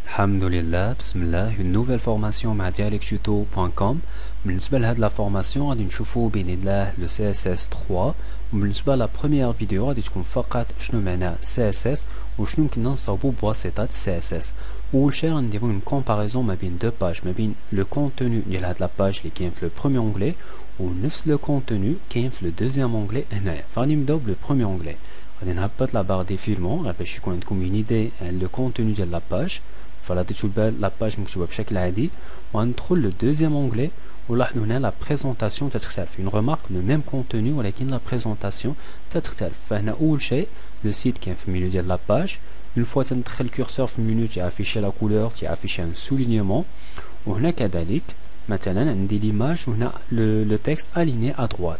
Alhamdulillah, bismillah, une nouvelle formation مع dialectuto.com. بالنسبة لهاد la formation غادي نشوفو بإذن الله le CSS 3. وبالنسبة لا première vidéo غادي تكون فقط شنو معنى CSS وشنو يمكننا نصاوبو بواسطة CSS. أول شي غنديرو une comparaison ما بين deux pages، ما بين le contenu ديال هاد la page اللي كاين في le premier onglet ونفس le contenu كاين في le deuxième onglet هنايا. فغادي نبداو بلو premier onglet. غادي نهبط لا بار ديفيلمون باش يكون عندكم une idée le contenu ديال la page. فلا تشوف لا باج مكتوبه بشكل عادي وندخل لو دوزيام اونغلي ولاحظوا هنا لا بريزونطاسيون تختلف. اون ريمارك لو ميم كونتوني ولكن لا بريزونطاسيون تختلف. فهنا اول شيء لو سيت كاين في الميليو ديال لا باج. اون فوا تندخل الكورسور في المينيو تيافيشي لا كولور تيافيشي ان سولينيومون. وهنا كذلك مثلا عندي ليماج وهنا لو تكست اليني ا دروات.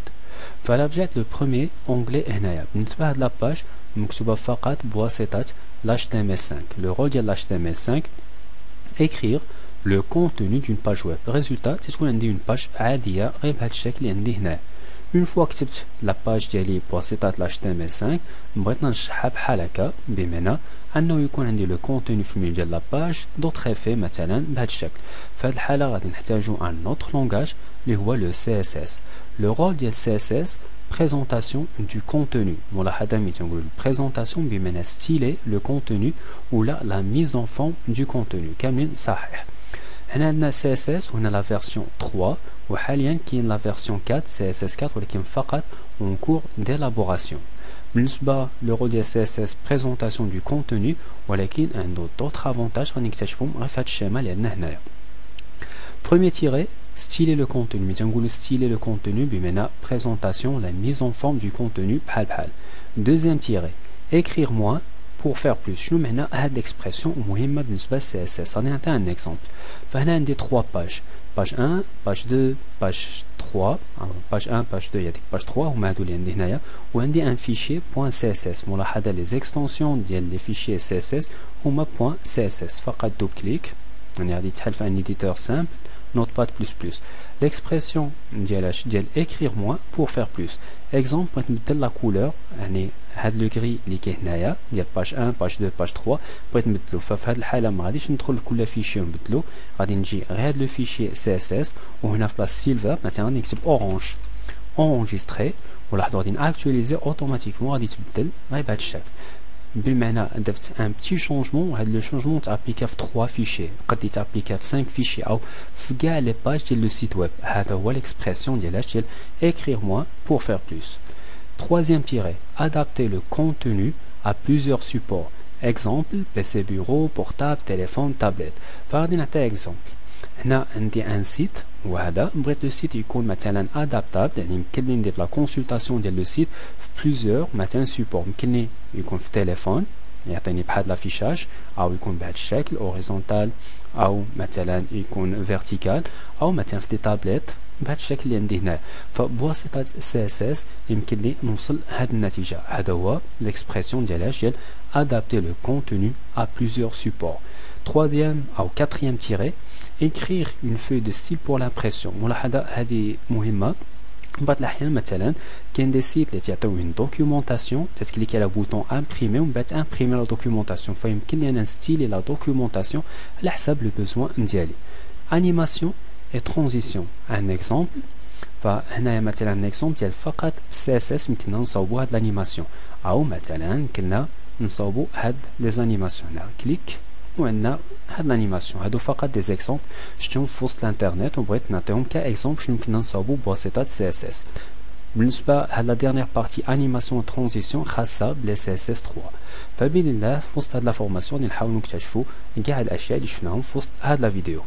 فلا رجعت لو بروميير اونغلي هنايا بالنسبه لهاد لا باج مكتوبه فقط بواسطه l'HTML5. Le rôle de l'HTML5, écrire le contenu d'une page web. Résultat, c'est ce qu'on dit une page عادية غير بهذا الشكل اللي عندي هنا. Une fois كتبت la page ديالي بواسطة l'HTML5 بغيت نشرحها بحال هكا بمعنى أنه يكون عندي لو كونتوني في الميل ديال لا باج دوطخ افي مثلا بهذا الشكل. في هذه الحالة غادي نحتاجو ان اوتر لونغاج اللي هو لو CSS. لو رول ديال CSS présentation du contenu. ملاحظة ملي تنقولو présentation بمعنى ستيلي لو كونتوني ولا لا ميز اون فورم دو كونتوني كاملين صحيح. هنا عندنا CSS وهنا لا فيرسيون 3 وحاليا كاين لا فيرسيون 4 CSS 4 ولكن فقط اون كور d'élaboration. بالنسبة لو رول ديال CSS présentation du contenu ولكن عنده d'autres avantages غادي نكتشفهم غير في هاد الشيما اللي عندنا هنايا. Premier tiré, styler le contenu. Mais تنقولو styler le contenu بمعنى présentation, la mise en forme du contenu بحال بحال. Deuxième tiré, écrire moins pour faire plus. شنو معنى هاد l'expression مهمة بالنسبة ل CSS؟ غادي نعطي un exemple. فهنا عندي 3 pages. page 1, page 2, page 3. page 1, page 2 يعطيك page 3 هما هادو اللي عندي هنايا. وعندي un fichier .css. ملاحظة les extensions ديال les fichiers CSS هما .css. فقط دوب كليك. يعني غادي تحل في un éditeur simple. Notepad++. L'expression ديال écrire moins pour faire plus. Exemple بغيت نبدل لا كولور يعني هاد لو غري اللي كاين هنايا ديال باج 1 باج 2 باج 3 بغيت نبدلو. ففي هاد الحاله ما غاديش ندخل لكل فيشي ونبدلو، غادي نجي غير هاد لو فيشي CSS وهنا في بلاصه سيلفر مثلا نكتب اورانج اونجستري ولاحظوا غادي ناكtualiser اوتوماتيكمون غادي تبدل غير بهاد الشكل. بمعنى درت ان بتي شونجمون وهاد لو شونجمون تابليكا في 3 فيشي قد تابليكا في 5 فيشي او في كاع لي باج ديال لو سيت ويب. هذا هو l'expression ديال écrire moins pour faire plus. Troisième tiré, adapter le contenu à plusieurs supports. Exemple PC bureau, portable, téléphone, tablette. فغادي نعطي exemple. هنا عندي ان سيت وهذا بغيت لو سيت يكون مثلا ادابتابل يعني يمكن لي ندير لا كونسلطاسيون ديال لو سيت في بليزيور مثلا سيبور. يمكن لي يكون في تليفون يعطيني بحال لافيشاج او يكون بهذا الشكل اوريزونتال او مثلا يكون فيرتيكال او مثلا في دي تابليت بهذا الشكل اللي عندي هنا. فبواسطه CSS يمكن لي نوصل هذه النتيجه. هذا هو l'expression ديال adapter le contenu à plusieurs supports. Troisième ou quatrième tiré, écrire une feuille de style pour l'impression. ملاحظة هذه مهمة. بعض الأحيان مثلا كاين دي سيت اللي تعطيو une documentation تتكليكي على بوطون امبريمي ومن بعد امبريمي لا دوكيومونطاسيون. فيمكن لي انا نستيلي لا دوكيومونطاسيون على حساب لو بوزوان ديالي. انيماسيون اي ترانزيسيون ان اكزومبل. فهنايا مثلا ان اكزومبل ديال فقط CSS يمكننا نصاوبو هاد الانيماسيون او مثلا يمكننا نصاوبو هاد لي زانيماسيون. هنا كليك وعندنا هاد الانيماسيون. هادو فقط دي زيكزومبل شفتهم في وسط الانترنت وبغيت نعطيهم كاكزومبل شنو يمكننا نصاوبو بواسطه CSS. بالنسبه هاد لا ديرنيير بارتي انيماسيون ترانزيسيون خاصه بلي CSS 3. فباذن الله في وسط هاد لا فورماسيون نحاولوا نكتشفوا كاع الاشياء اللي شفناهم في وسط هاد لا فيديو.